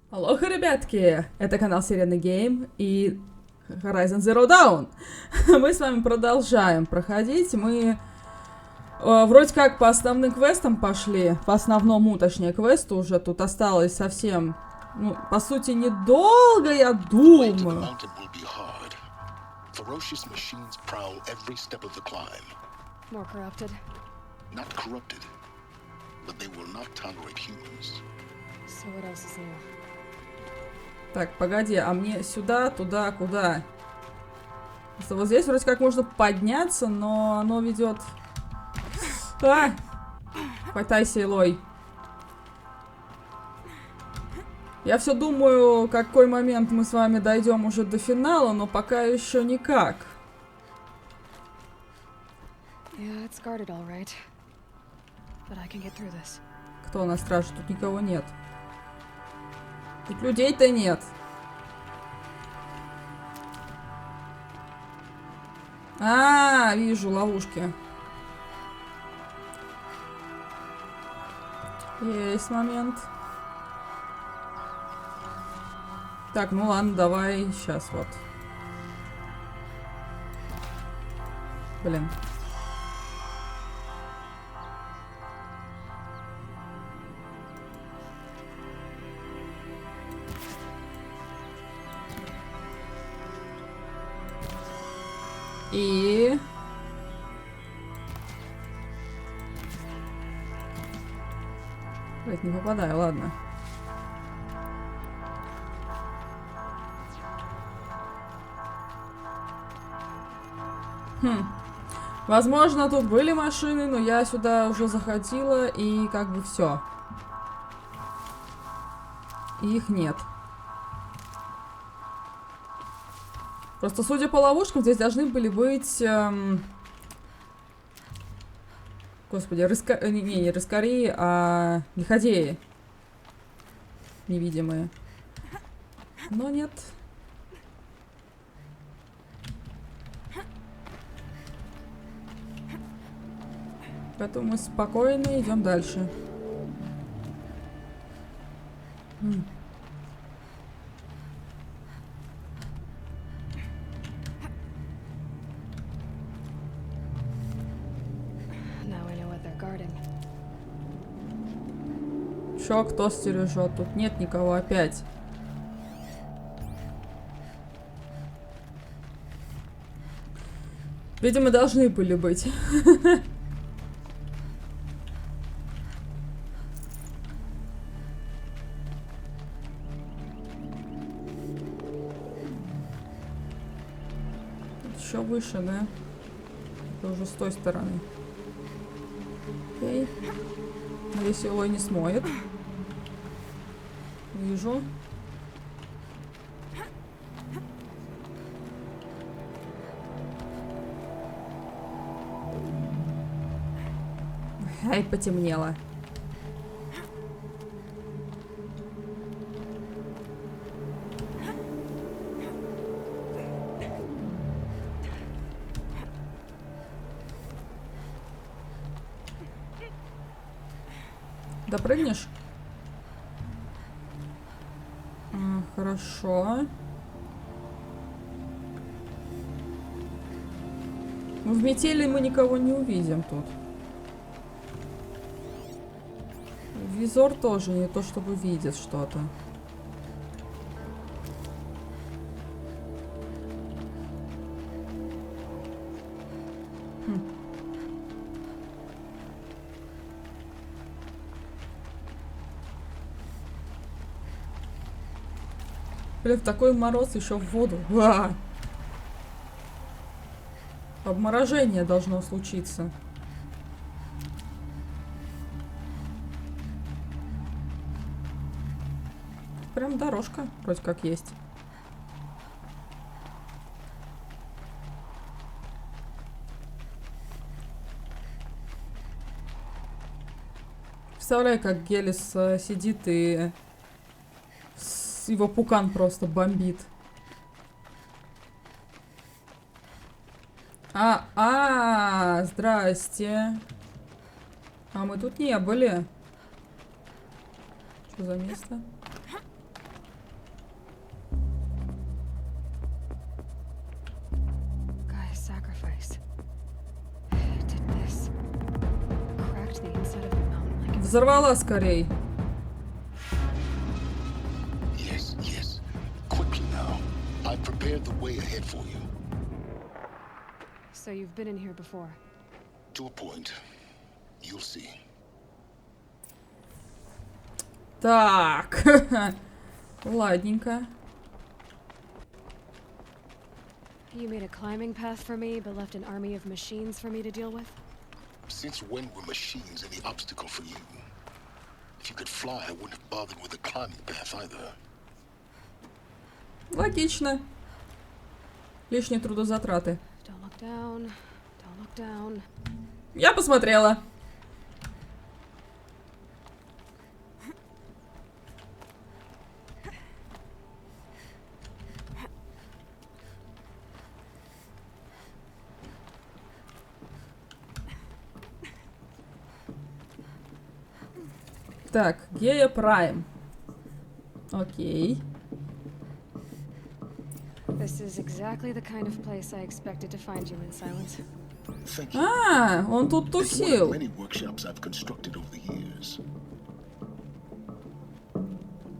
Алоха, ребятки! Это канал Серийный Гейм и Horizon Zero Dawn. Мы с вами продолжаем проходить. Мы вроде как по основным квестам пошли. По основному, точнее, квесту уже тут осталось совсем, ну, по сути, недолго, я думаю. Так, погоди, а мне сюда, туда, куда? Вот здесь вроде как можно подняться, но оно ведет... А! Хватайся, Элой. Я все думаю, какой момент мы с вами дойдем уже до финала, но пока еще никак. Кто на страже? Тут никого нет. Тут людей-то нет. А, вижу ловушки. Есть момент. Так, ну ладно, давай сейчас вот. Блин. И... Блять, не попадаю, ладно. Возможно, тут были машины, но я сюда уже заходила, и как бы все. Их нет. Просто, судя по ловушкам, здесь должны были быть... Господи, не рыскари, а лиходеи. Невидимые. Но нет. Поэтому мы спокойно идем дальше. Чё, кто стережет? Тут нет никого опять. Видимо, должны были быть. Еще выше, да? Это уже с той стороны. Окей. Надеюсь, его не смоет. Вижу. Ай, потемнело. Допрыгнешь? Хорошо. Ну, в метели мы никого не увидим тут. Визор тоже не то, чтобы видит что-то. Блин, в такой мороз еще в воду. Обморожение должно случиться. Прям дорожка вроде как есть. Представляю, как Гелис сидит и его пукан просто бомбит. Здрасте. А мы тут не были. Что за место? Взорвала скорей. Yes, yes. Quickly now. I've prepared the way ahead for you. So you've been in here before? To a point. You'll see. Так. Ладненько. You made a climbing path for me, but left an army of machines for me to deal with? Since when were machines any obstacle for you? If you could fly, I wouldn't have bothered with a climbing path either. Логично. Лишние трудозатраты. Don't look down. Don't look down. Я посмотрела. Так, Гея Прайм. Окей. This is exactly the kind of place I expected to find you in silence. Thank you. А, он тут It's one of тусил. many workshops I've constructed over the years.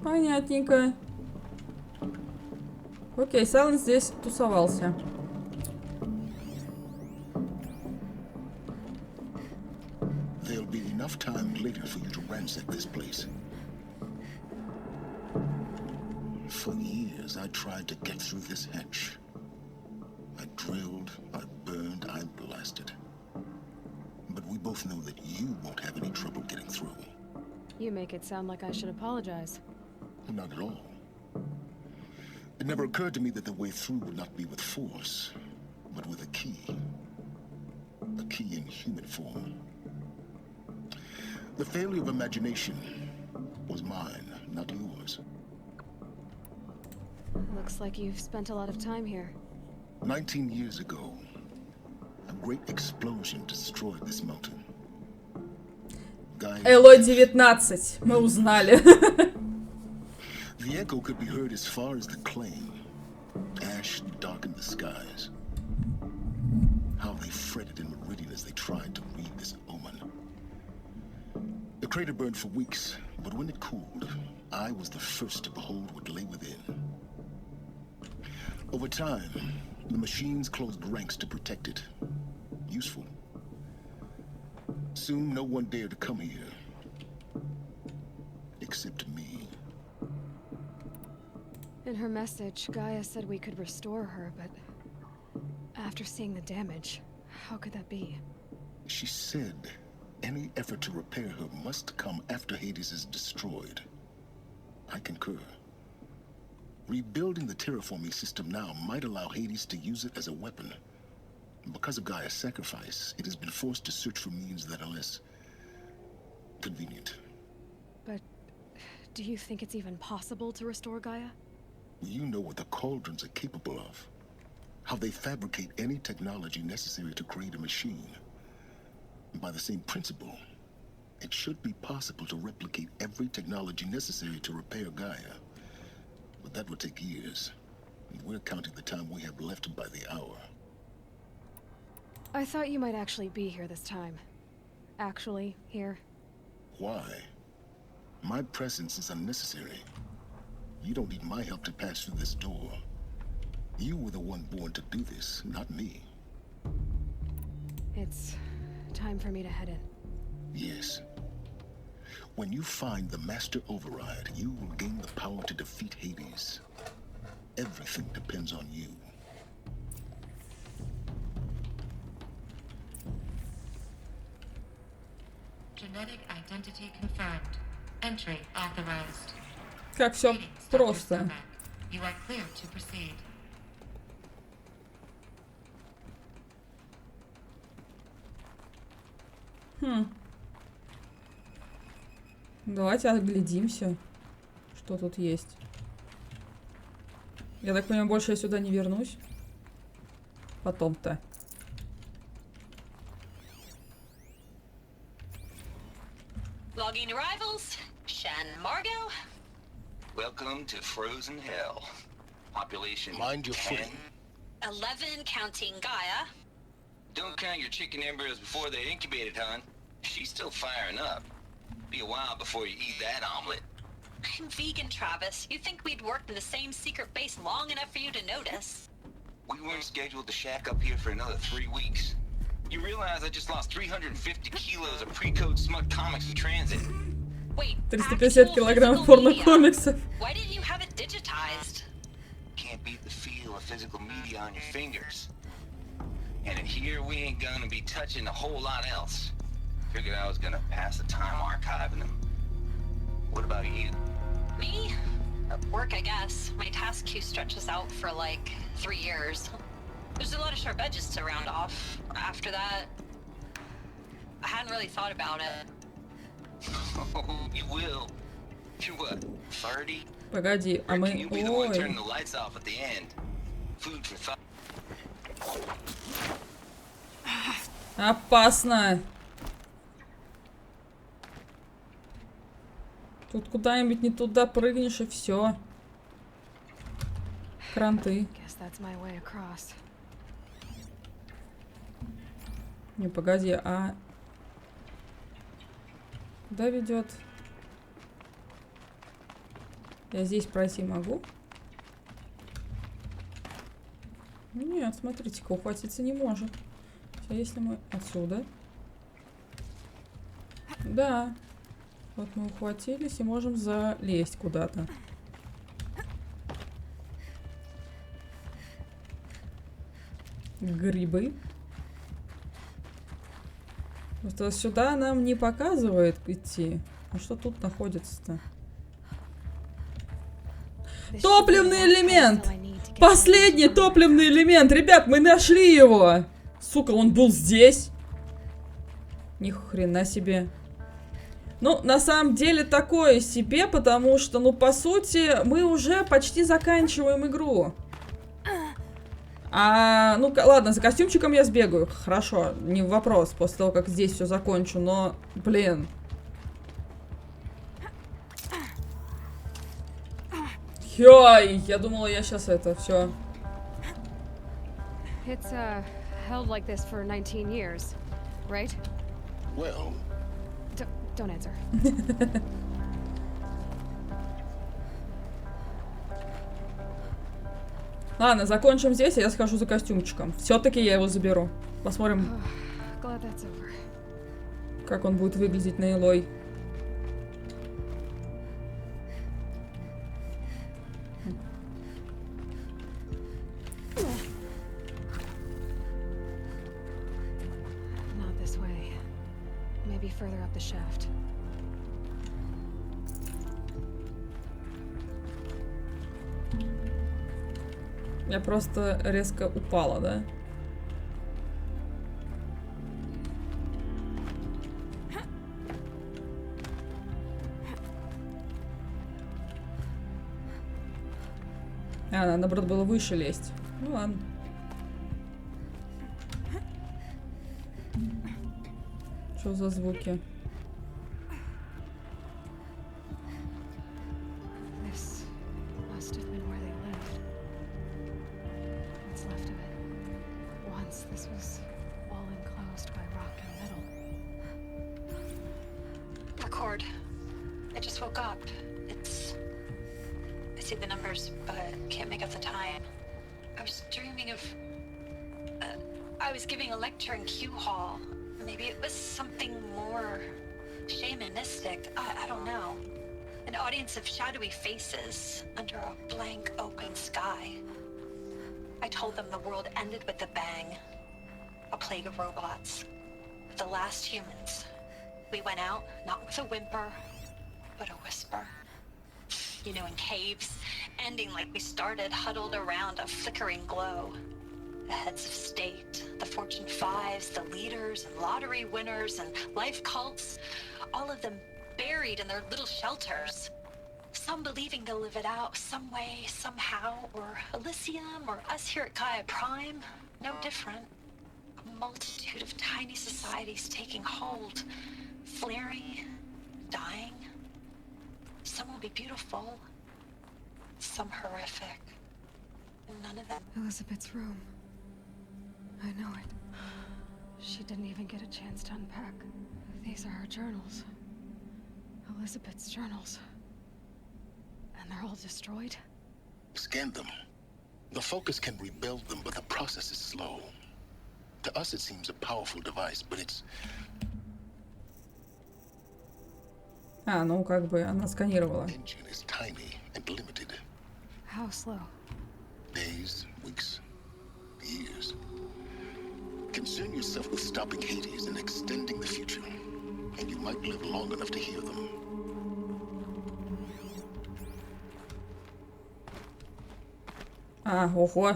Понятненько. Окей, Сайленс здесь тусовался. There'll be enough time later for you to ransack this place. For years, I tried to get through this hatch. I drilled, I burned, I blasted. But we both know that you won't have any trouble getting through. You make it sound like I should apologize. Not at all. It never occurred to me that the way through would not be with force, but with a key. A key in human form. The failure of imagination was mine, not yours. Looks like you've spent a lot of time here. 19 years ago, a great explosion destroyed this mountain. Эло 19. Мы узнали. The echo could be heard as far as the claim. Ash darkened the skies. How they fretted in meridian as they tried to read this omen. The crater burned for weeks, but when it cooled, I was the first to behold what lay within. Over time, the machines closed ranks to protect it. Useful. Soon, no one dared to come here. Except me. In her message, Gaia said we could restore her, but after seeing the damage, how could that be? She said any effort to repair her must come after Hades is destroyed. I concur. Rebuilding the terraforming system now might allow Hades to use it as a weapon. Because of Gaia's sacrifice, it has been forced to search for means that are less convenient. But do you think it's even possible to restore Gaia? You know what the cauldrons are capable of. How they fabricate any technology necessary to create a machine. By the same principle, it should be possible to replicate every technology necessary to repair Gaia. But that would take years. And we're counting the time we have left by the hour. I thought you might actually be here this time. Actually, here. Why? My presence is unnecessary. You don't need my help to pass through this door. You were the one born to do this, not me. It's time for me to head in. Yes. When you find the Master Override, you will gain the power to defeat Hades. Everything depends on you. Genetic identity confirmed. Entry authorized. Как все просто. You are clear to proceed. Давайте оглядимся, что тут есть. Я так понимаю, больше я сюда не вернусь. Потом-то. Logging arrivals. Shan Margot. Welcome to Frozen Hell. Population Mind your 10. footing. 11 counting Gaia. Don't count your chicken embryos before they're incubated, hon. She's still firing up. Be a while before you eat that omelet. I'm vegan, Travis. You think we'd worked in the same secret base long enough for you to notice? We weren't scheduled to shack up here for another 3 weeks. You realize I just lost 350 kilos of pre-code smut comics in transit. Wait, 350 actual килограмм physical media. порно-комиксов. Why didn't you have it digitized? Can't beat the feel of physical media on your fingers. And in here, we ain't gonna be touching a whole lot else. Figured I was gonna pass the time archiving them. What about you? Me? Work, I guess. My task queue stretches out for like 3 years. There's a lot of sharp edges to round off. After that, I hadn't really thought about it. Oh, you will. You're what, 30? Погоди, а Or мы... can you be the one Ой. turning the lights off at the end? Food for thought. Опасно. Тут куда-нибудь не туда прыгнешь и все. Кранты. Guess that's my way across. Не, погоди, а... Куда ведет? Я здесь пройти могу? Нет, смотрите-ка, ухватиться не может. А если мы отсюда? Да. Вот мы ухватились и можем залезть куда-то. Грибы. Просто сюда нам не показывает идти. А что тут находится-то? Топливный элемент! Последний топливный элемент! Ребят, мы нашли его! Сука, он был здесь! Ни хрена себе. Ну, на самом деле, такое себе, потому что, ну, по сути, мы уже почти заканчиваем игру. Ну, ладно, за костюмчиком я сбегаю. Хорошо, не вопрос, после того, как здесь все закончу, но, блин. Йой, я думала, я сейчас это все. It's held like this for 19 years, right? Well, Don't answer. Ладно, закончим здесь, а я схожу за костюмчиком. Все-таки я его заберу. Посмотрим, Glad that's over. как он будет выглядеть на Элой. Not this way. Maybe further up the shaft. Я просто резко упала, да? Надо, наоборот, было выше лезть. Ну ладно. Что за звуки? This must have been where they lived. What's left of it. Once this was all enclosed by rock and metal. Record. I just woke up. I see the numbers, but can't make out the time. I was dreaming of... I was giving a lecture in Q Hall. Maybe it was something more shamanistic. I don't know. An audience of shadowy faces under a blank open sky. I told them the world ended with a bang. A plague of robots. The last humans. We went out, not with a whimper, but a whisper. You know, in caves, ending like we started, huddled around a flickering glow. The heads of state, the Fortune 5s, the leaders and lottery winners and life cults, all of them buried in their little shelters. Some believing they'll live it out some way, somehow, or Elysium, or us here at Gaia Prime, no different. A multitude of tiny societies taking hold, flaring, dying. be beautiful, some horrific, and none of them. Elizabeth's room. I know it. She didn't even get a chance to unpack. These are her journals. Elizabeth's journals. And they're all destroyed? Scan them. The Focus can rebuild them, but the process is slow. To us, it seems a powerful device, but it's... А, ну как бы она сканировала. engine is tiny and limited. How slow? Days, weeks, years. Concern yourself with stopping Hades and extending the future, and you might live long enough to hear them. А, ого.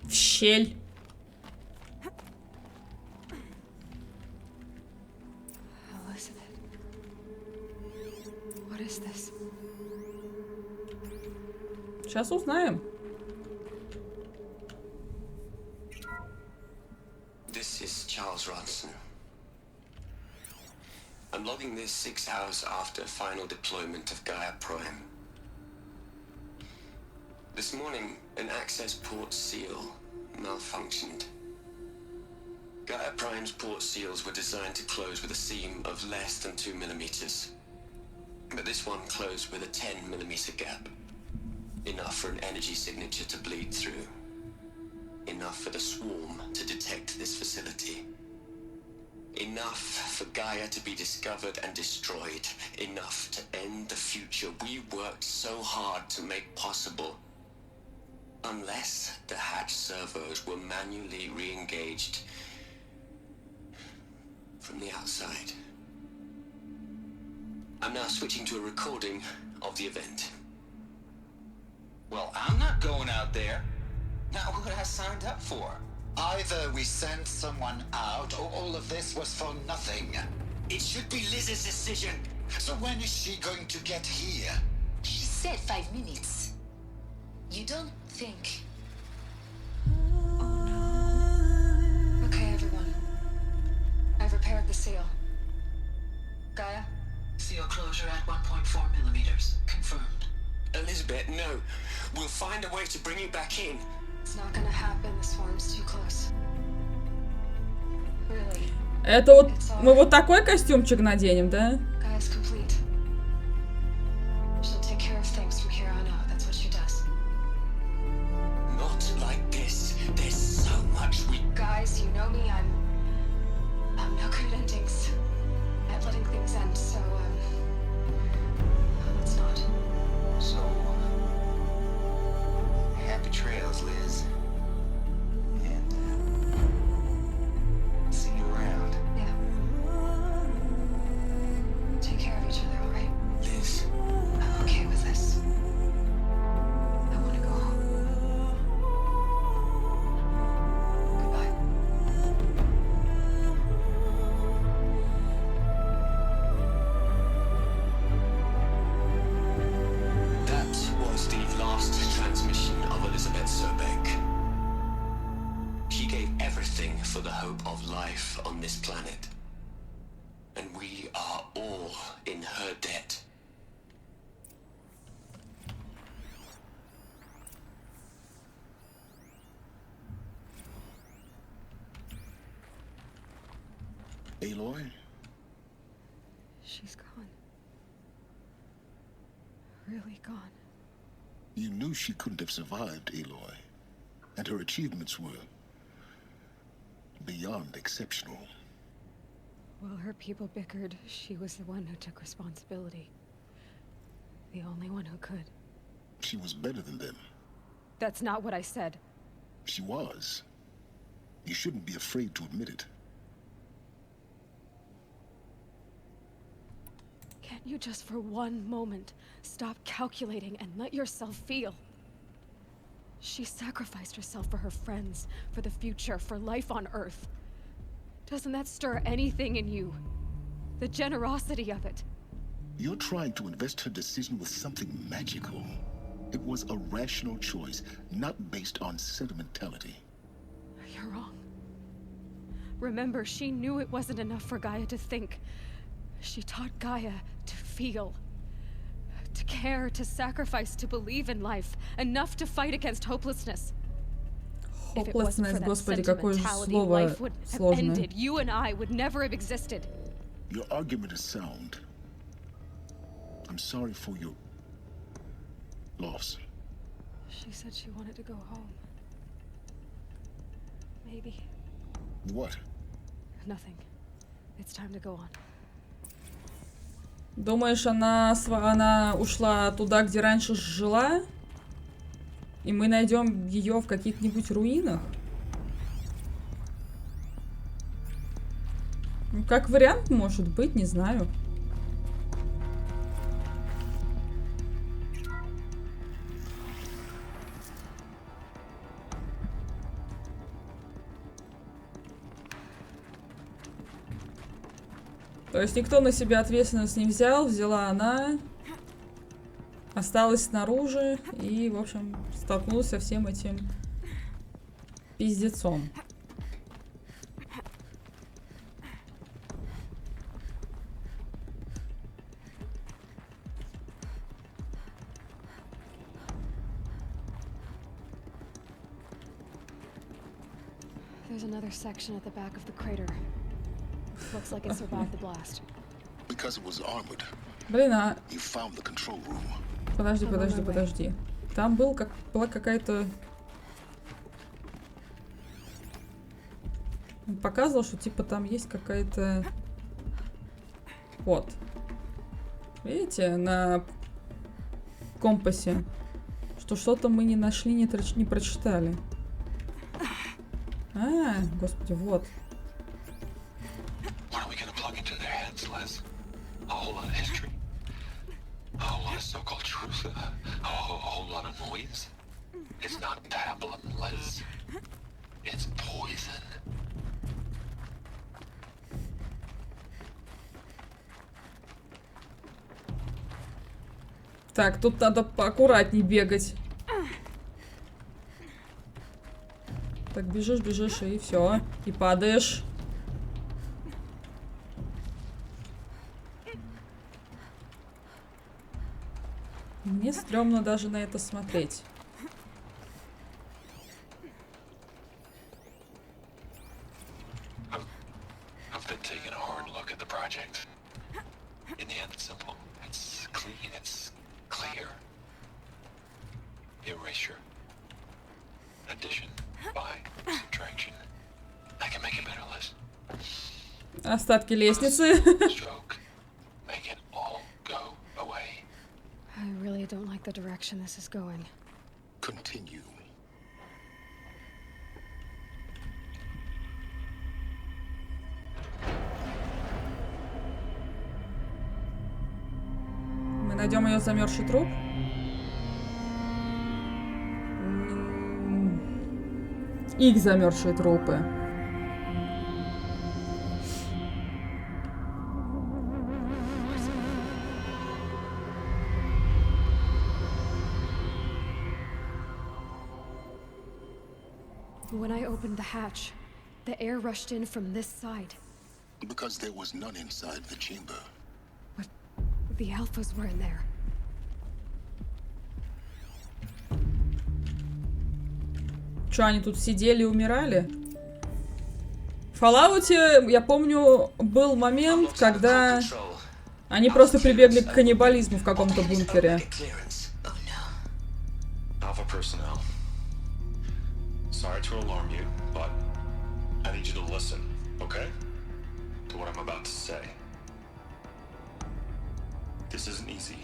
В щель. Elizabeth. What is this? Сейчас узнаем. This is Charles Ronson. I'm logging this 6 hours after final deployment of Gaia Prime. This morning, an access port seal malfunctioned. Gaia Prime's port seals were designed to close with a seam of less than 2 millimeters. But this one closed with a 10 millimeter gap. Enough for an energy signature to bleed through. Enough for the swarm to detect this facility. Enough for Gaia to be discovered and destroyed. Enough to end the future we worked so hard to make possible. Unless the hatch servos were manually re-engaged from the outside. I'm now switching to a recording of the event. Well, I'm not going out there. Not what I signed up for. Either we sent someone out, or all of this was for nothing. It should be Liz's decision. So when is she going to get here? She said 5 minutes. You don't think... Okay, everyone. I've repaired the seal. Gaia? Seal closure at 1.4 millimeters. Confirmed. Elizabeth, no. We'll find a way to bring you back in. It's not gonna happen. The swarm's too close. Really? Это вот мы вот такой костюмчик наденем, да? Gaia's complete. She'll take care of things from here on out. That's what she does. Not like this. There's so much we... Guys, you know me. I'm no good at endings. At letting things end, so let's not. So, happy trails, Liz. And see you around. Yeah. Take care of each other, all right? Liz. I'm okay with this. I want to go home. Goodbye. That was the last transmission of Elizabeth Sobeck. She gave everything for the hope of life on this planet. And we are all in her debt. Aloy? She's gone. Really gone. You knew she couldn't have survived, Aloy. And her achievements were... beyond exceptional. While her people bickered, she was the one who took responsibility. The only one who could. She was better than them. That's not what I said. She was. You shouldn't be afraid to admit it. Can't you just for one moment stop calculating and let yourself feel? She sacrificed herself for her friends, for the future, for life on Earth. Doesn't that stir anything in you? The generosity of it. You're trying to invest her decision with something magical. It was a rational choice, not based on sentimentality. You're wrong. Remember, she knew it wasn't enough for Gaia to think. She taught Gaia to feel. To care, to sacrifice, to believe in life, enough to fight against hopelessness. If it wasn't for that Господи, какое же sentimentality, слово life would have сложное. ended. You and I would never have existed. Your argument is sound. I'm sorry for your loss. She said she wanted to go home. Maybe. What? Nothing. It's time to go on. Думаешь, она ушла туда, где раньше жила? И мы найдем ее в каких-нибудь руинах? Ну, как вариант, может быть, не знаю. То есть никто на себя ответственность не взял, взяла она, осталась снаружи и, в общем, столкнулась со всем этим пиздецом. There's another section at the back of the crater. Looks like it survived the blast. Because it was armored. Блин, а... You found the control room. Подожди. Там была какая-то... Он показывал, что типа там есть какая-то... Вот. Видите, на компасе. Что что-то мы не нашли, не прочитали. А, господи, вот. A whole lot of history, a whole lot of so-called truth, a whole lot of noise. It's not tablet, Liz. It's poison. Так, тут надо поаккуратней бегать. Так, бежишь, и все. И падаешь. Мне стрёмно даже на это смотреть. I've been taking a hard look at the project. In the end, it's simple. It's clean. It's clear. Erasure. Addition. By. Subtraction. I can make it better, Liz. Остатки лестницы. Stroke. Make it all go away. I really don't like the direction this is going. Continue. Мы найдем ее замерзший труп. Их замерзшие трупы. When I opened the hatch, the air rushed in from this side. Because there was none inside the chamber. But the alphas were in there. Что, они тут сидели и умирали? В Fallout, я помню, был момент, когда они просто прибегли к каннибализму в каком-то бункере. Sorry to alarm you, but I need you to listen, okay? To what I'm about to say. This isn't easy.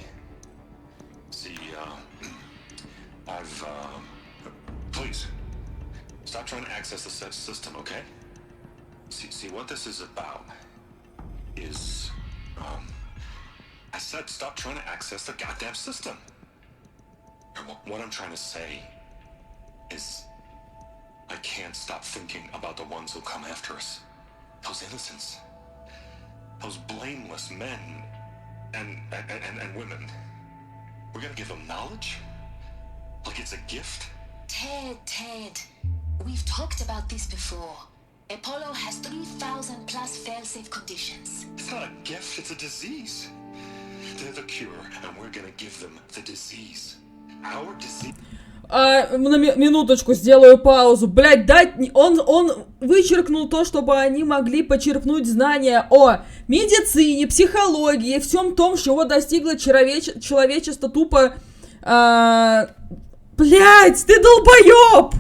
See, please, stop trying to access the system, okay? See, what this is about is, I said stop trying to access the goddamn system. What I'm trying to say is, I can't stop thinking about the ones who come after us. Those innocents. Those blameless men and women. We're gonna give them knowledge? Like it's a gift? Ted. We've talked about this before. Apollo has 3,000 plus fail-safe conditions. It's not a gift, it's a disease. They're the cure, and we're gonna give them the disease. Our disease. На минуточку сделаю паузу. Блять, дать... Он вычеркнул то, чтобы они могли почерпнуть знания о медицине, психологии, всем том, чего достигло человечество тупо... Блять, ты долбоёб!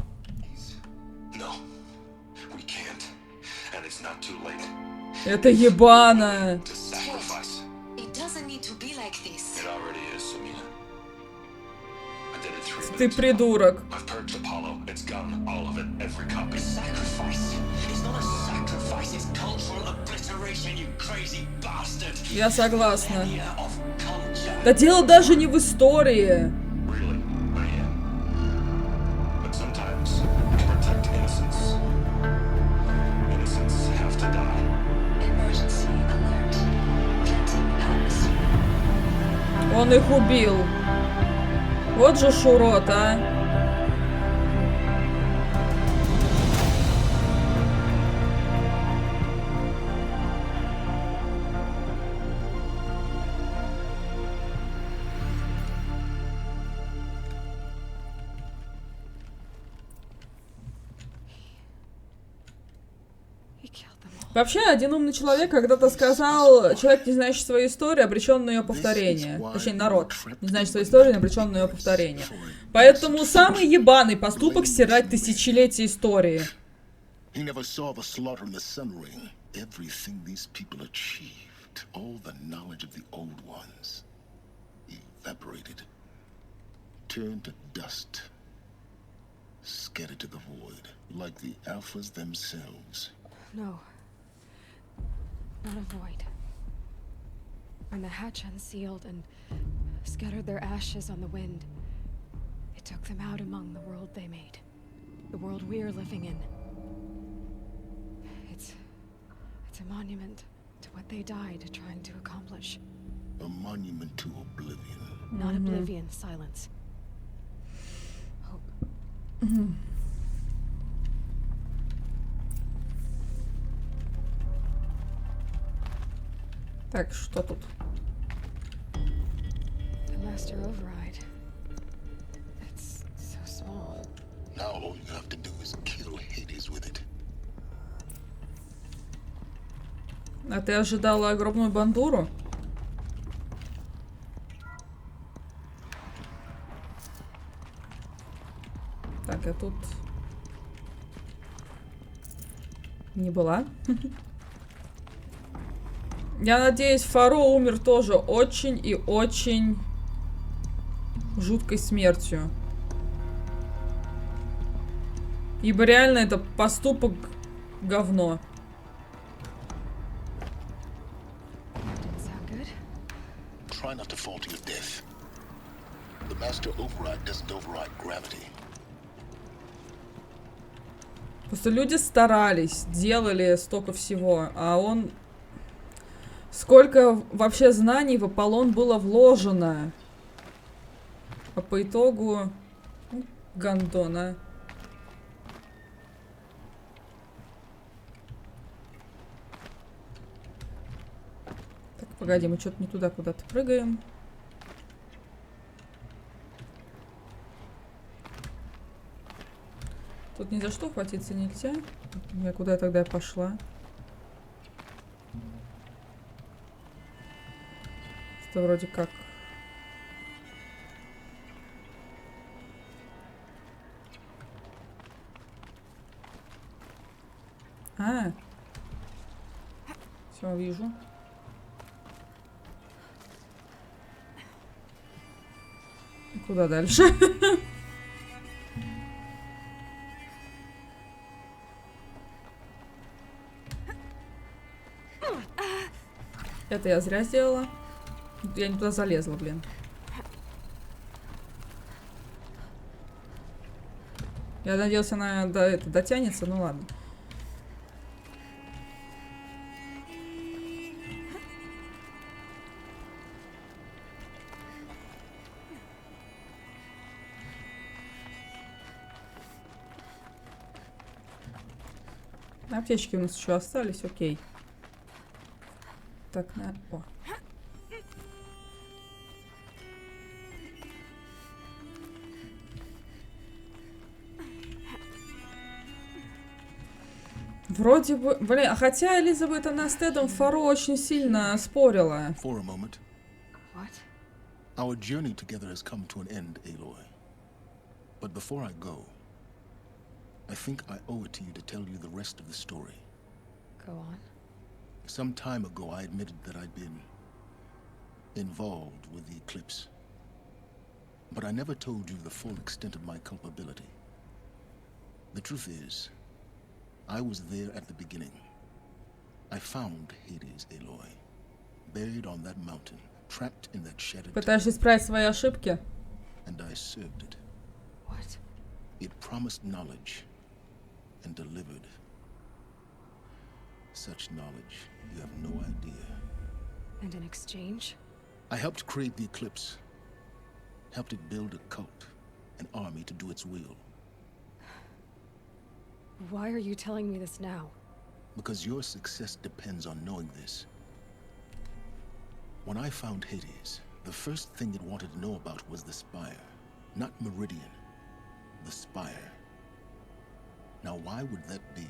Это ебано. Ты придурок. Я согласна. Да дело даже не в истории. Он их убил. Вот же шурот, а. Вообще, один умный человек когда-то сказал, человек, не знающий свою историю, обречен на ее повторение. Точнее, народ, не знающий свою историю, обречен на ее повторение. Поэтому самый ебаный поступок — стирать тысячелетия истории. Not a void. When the hatch unsealed and scattered their ashes on the wind, it took them out among the world they made. The world we're living in. It's a monument to what they died trying to accomplish. A monument to oblivion. Not oblivion, silence. Hope. Так, что тут? The master override. It's so small. Now all you have to do is kill Hades with it. А ты ожидала огромную бандуру? Так, я тут не была. Я надеюсь, Фаро умер тоже очень и очень жуткой смертью. Ибо реально это поступок говно. Try not to fall to your death. The master override doesn't override gravity. Просто люди старались, делали столько всего, а он... Сколько вообще знаний в Аполлон было вложено. А по итогу... Гандона. Так, погоди, мы что-то не туда куда-то прыгаем. Тут ни за что хватиться нельзя. Куда тогда я пошла? Это вроде как... Все, вижу. Куда дальше? Это я зря сделала. Я не туда залезла, блин. Я надеялась, она дотянется, ну ладно. Аптечки у нас еще остались, окей. Так, на... О. Вроде бы... Блин, а хотя Элизабет, она с Тедом Фаро очень сильно спорила. For a moment, What? our journey together has come to an end, Aloy. But before I go, I think I owe it to you to tell you the rest of the story. Go on. Some time ago, I admitted that I'd been involved with the eclipse. But I never told you the full extent of my culpability. The truth is, I was there at the beginning. I found Hades, Aloy, buried on that mountain, trapped in that shattered Пытаешься исправить свои ошибки? and I served it. What? It promised knowledge and delivered. Such knowledge, you have no idea. And in exchange? I helped create the eclipse. Helped it build a cult, an army to do its will. Why are you telling me this now? Because your success depends on knowing this. When I found Hades, the first thing it wanted to know about was the Spire. Not Meridian. The Spire. Now why would that be?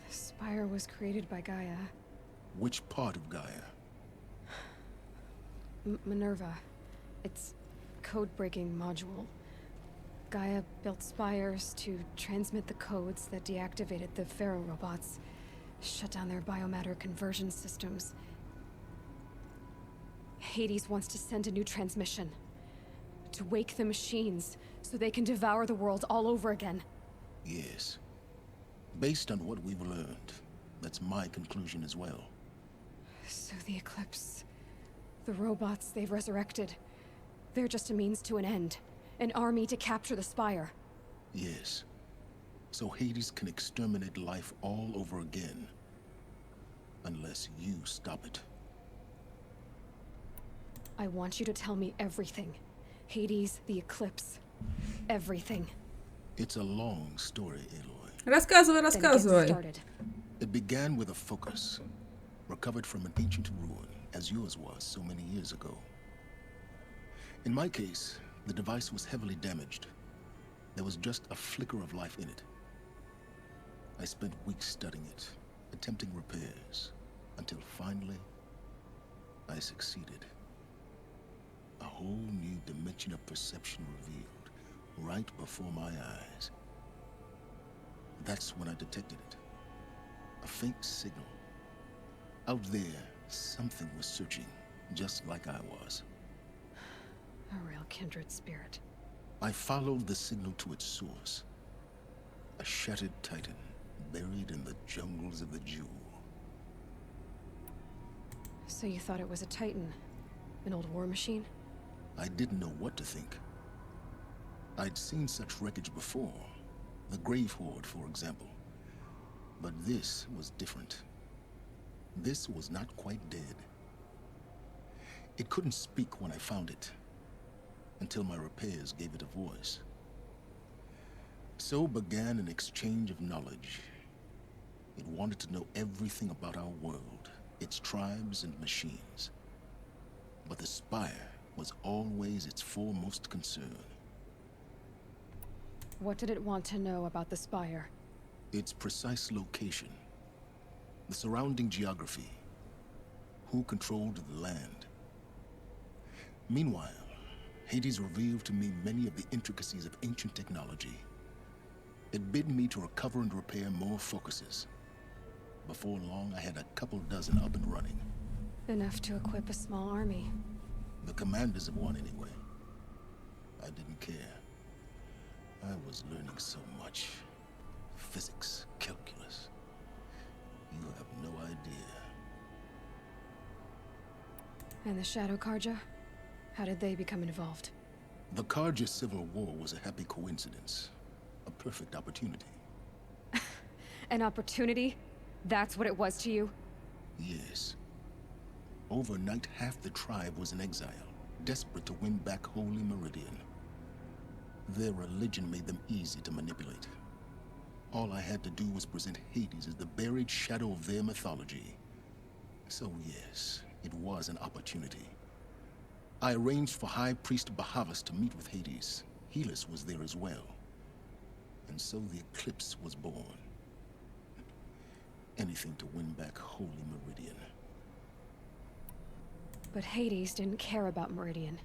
The Spire was created by Gaia. Which part of Gaia? Minerva. It's code-breaking module. Gaia built spires to transmit the codes that deactivated the Pharaoh robots, shut down their biomatter conversion systems. Hades wants to send a new transmission. To wake the machines, so they can devour the world all over again. Yes. Based on what we've learned, that's my conclusion as well. So the Eclipse... the robots they've resurrected... they're just a means to an end. An army to capture the Spire. Yes. So Hades can exterminate life all over again. Unless you stop it. I want you to tell me everything. Hades, the Eclipse. Everything. It's a long story, Aloy. Рассказывай, Then get рассказывай. started. It began with a focus, recovered from an ancient ruin, as yours was so many years ago. In my case, the device was heavily damaged. There was just a flicker of life in it. I spent weeks studying it, attempting repairs, until finally, I succeeded. A whole new dimension of perception revealed, right before my eyes. That's when I detected it. A faint signal. Out there, something was searching, just like I was. A real kindred spirit. I followed the signal to its source. A shattered titan, buried in the jungles of the Jewel. So you thought it was a Titan? An old war machine? I didn't know what to think. I'd seen such wreckage before. The Grave Horde, for example. But this was different. This was not quite dead. It couldn't speak when I found it, until my repairs gave it a voice. So began an exchange of knowledge. It wanted to know everything about our world, its tribes and machines. But the Spire was always its foremost concern. What did it want to know about the Spire? Its precise location, the surrounding geography, who controlled the land. Meanwhile, Hades revealed to me many of the intricacies of ancient technology. It bid me to recover and repair more focuses. Before long, I had a couple dozen up and running. Enough to equip a small army. The commanders of one, anyway. I didn't care. I was learning so much. Physics, calculus. You have no idea. And the Shadow Karja? How did they become involved? The Karja Civil War was a happy coincidence. A perfect opportunity. An opportunity? That's what it was to you? Yes. Overnight, half the tribe was in exile, desperate to win back Holy Meridian. Their religion made them easy to manipulate. All I had to do was present Hades as the buried shadow of their mythology. So yes, it was an opportunity. I arranged for High Priest Bahavas to meet with Hades. Helis was there as well. And so the Eclipse was born. anything to win back Holy Meridian. But Hades didn't care about Meridian.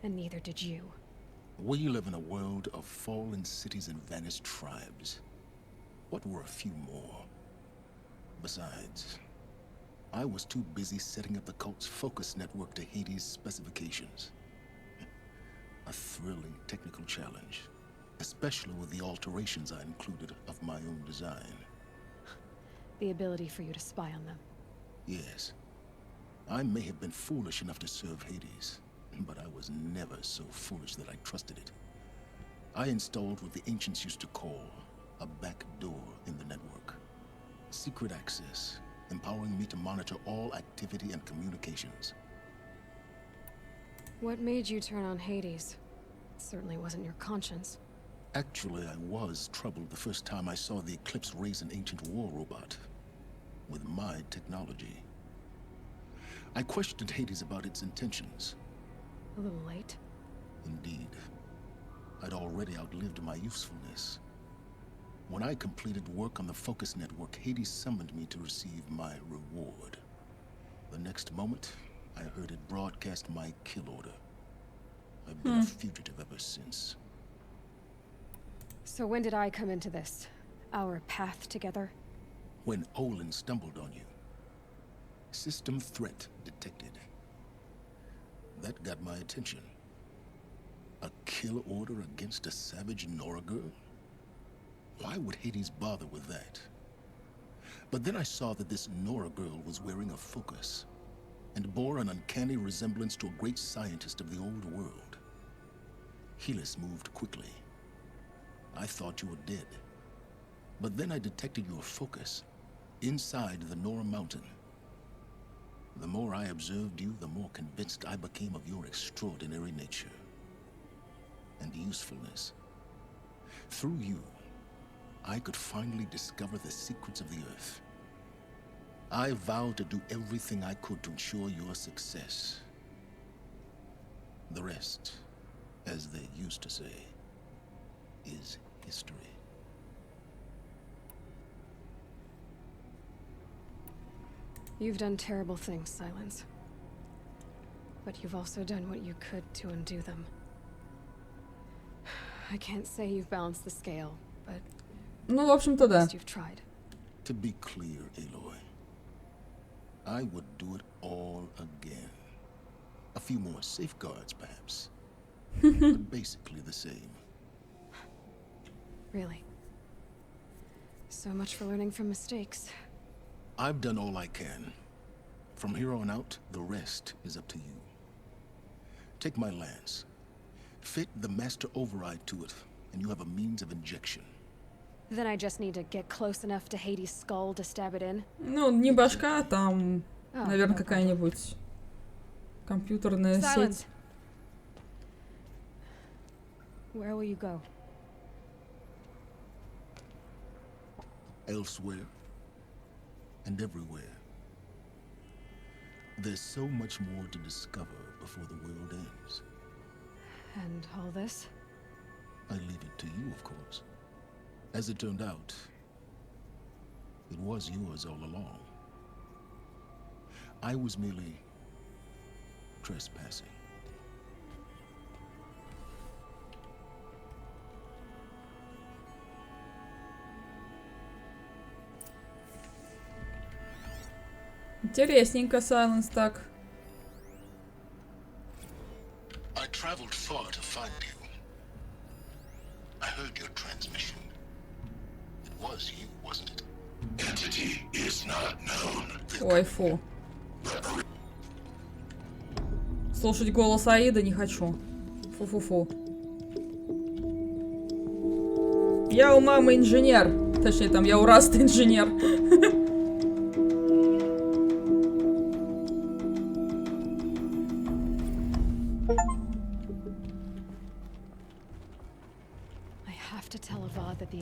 And neither did you. We live in a world of fallen cities and vanished tribes. What were a few more? Besides, I was too busy setting up the cult's focus network to Hades' specifications. A thrilling technical challenge, especially with the alterations I included of my own design. The ability for you to spy on them. Yes. I may have been foolish enough to serve Hades, but I was never so foolish that I trusted it. I installed what the ancients used to call a back door in the network. Secret access, empowering me to monitor all activity and communications. What made you turn on Hades? It certainly wasn't your conscience. Actually, I was troubled the first time I saw the Eclipse raise an ancient war robot with my technology. I questioned Hades about its intentions. A little late. Indeed. I'd already outlived my usefulness. When I completed work on the focus network, Hades summoned me to receive my reward. The next moment, I heard it broadcast my kill order. I've been a fugitive ever since. So when did I come into this? Our path together? When Olin stumbled on you. System threat detected. That got my attention. A kill order against a savage Nora girl? Why would Hades bother with that? But then I saw that this Nora girl was wearing a focus and bore an uncanny resemblance to a great scientist of the old world. Helis moved quickly. I thought you were dead. But then I detected your focus inside the Nora mountain. The more I observed you, the more convinced I became of your extraordinary nature and usefulness. Through you, I could finally discover the secrets of the Earth. I vowed to do everything I could to ensure your success. The rest, as they used to say, is history. You've done terrible things, Silence. But you've also done what you could to undo them. I can't say you've balanced the scale, but Ну, в общем-то, да. you've tried. To be clear, Aloy, I would do it all again. A few more safeguards, perhaps. But basically the same. Really. So much for learning from mistakes. I've done all I can. From here on out, the rest is up to you. Take my lance. Fit the master override to it, and you have a means of injection. Then I just need to get close enough to Hades' skull to stab it in. Ну, не башка, там, наверное, какая-нибудь компьютерная сеть. Where will you go? Elsewhere. And everywhere. There's so much more to discover before the world ends. And all this? I leave it to you, of course. As it turned out, it was yours all along. I was merely trespassing. Интересненько, Silence, так. I traveled far to find you. I heard your transmission. It was you, wasn't it? Entity is not known. Ой, фу. Слушать голос Аида не хочу. Фу-фу-фу. Я у мамы инженер. Точнее, там я у Раста инженер.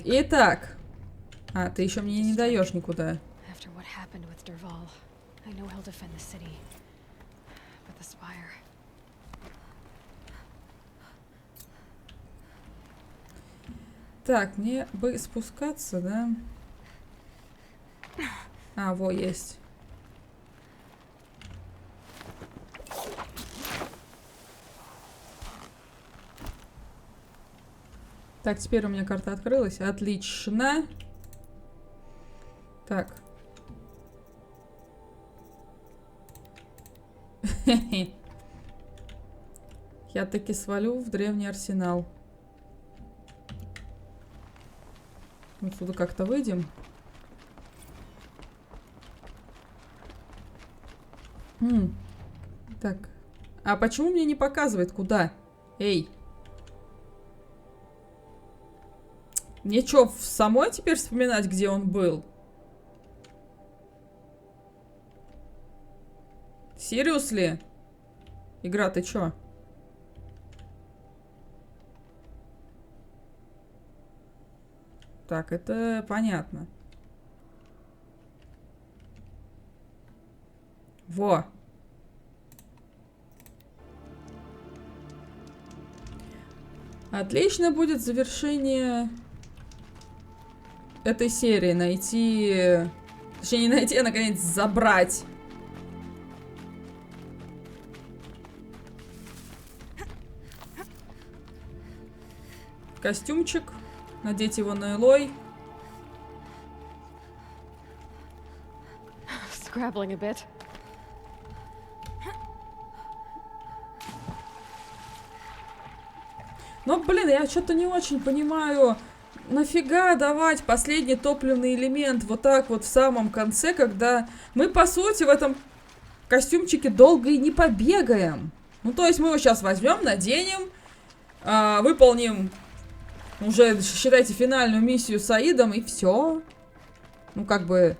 Итак. А, ты еще мне не даешь никуда. Так, мне бы спускаться, да? А, во, есть. Так, теперь у меня карта открылась. Отлично. Так. Я таки свалю в древний арсенал. Отсюда как-то выйдем. Так. А почему мне не показывает, куда? Эй. Мне что, самой теперь вспоминать, где он был? Серьезно? Игра, ты чё? Так, это понятно. Во. Отлично будет завершение этой серии. Найти... Точнее, не найти, а наконец забрать. Костюмчик. Надеть его на Элой. Scrabbling a bit. Но, блин, я что-то не очень понимаю, нафига давать последний топливный элемент вот так вот в самом конце, когда мы, по сути, в этом костюмчике долго и не побегаем. Ну, то есть мы его сейчас возьмем, наденем, выполним уже, считайте, финальную миссию с Аидом, и все. Ну, как бы...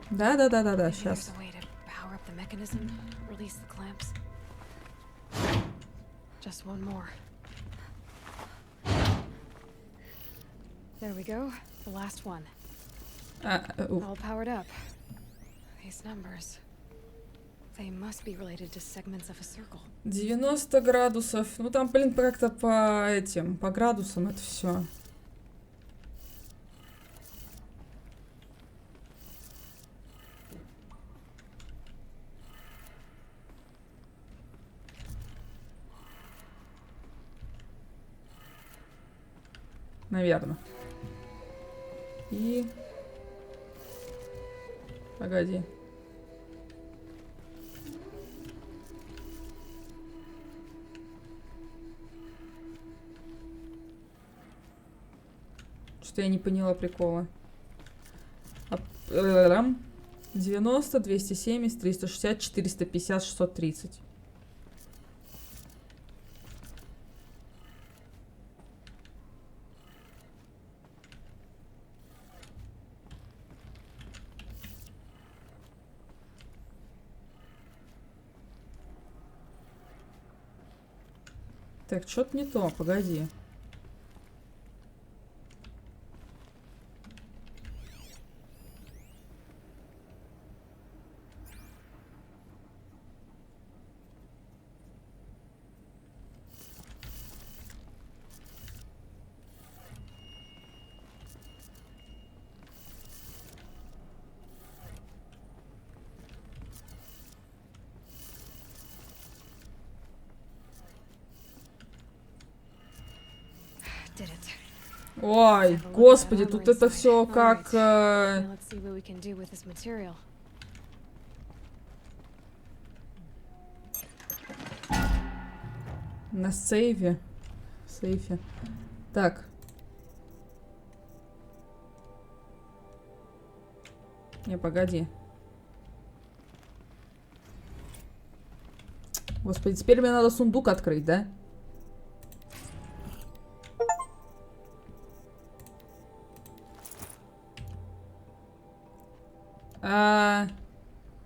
Да, сейчас. Just one more. There we go. The last one. All powered up. These numbers. They must be related to segments of a circle. 90 градусов. Ну там, блин, как-то по градусам это все. Наверное. И... Погоди. Что я не поняла прикола. 90, 270, 360, 450, 630. Так, что-то не то, погоди. Ой, господи, тут это все как... На сейве. Сейфе. Так. Не, погоди. Господи, теперь мне надо сундук открыть, да?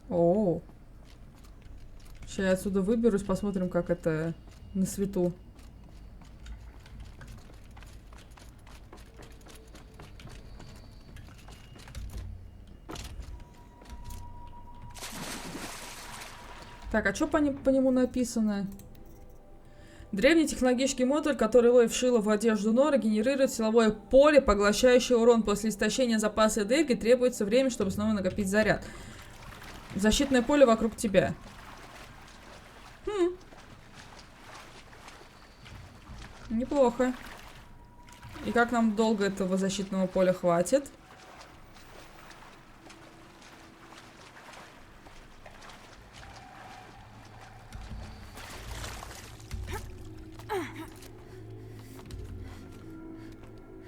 О. Сейчас я отсюда выберусь, посмотрим, как это на свету. Так, а что по нему написано? Древний технологический модуль, который Лой вшила в одежду Нора, генерирует силовое поле, поглощающее урон. После истощения запаса энергии требуется время, чтобы снова накопить заряд. Защитное поле вокруг тебя. Неплохо. И как нам долго этого защитного поля хватит?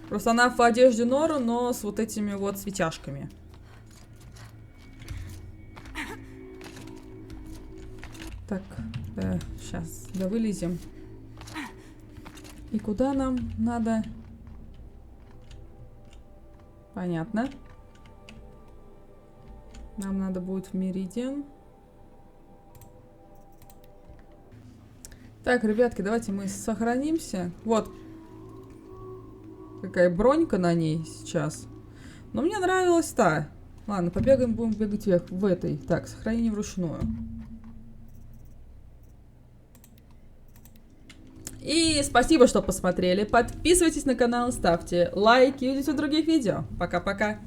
Просто она в одежде Нору, но с вот этими вот светяшками. Так, сейчас, да вылезем. И куда нам надо? Понятно. Нам надо будет в Меридиан. Так, ребятки, давайте мы сохранимся. Вот. Какая бронька на ней сейчас. Но мне нравилась та. Ладно, побегаем, будем бегать вверх в этой. Так, сохранение вручную. И спасибо, что посмотрели. Подписывайтесь на канал, ставьте лайки и увидимся в других видео. Пока-пока.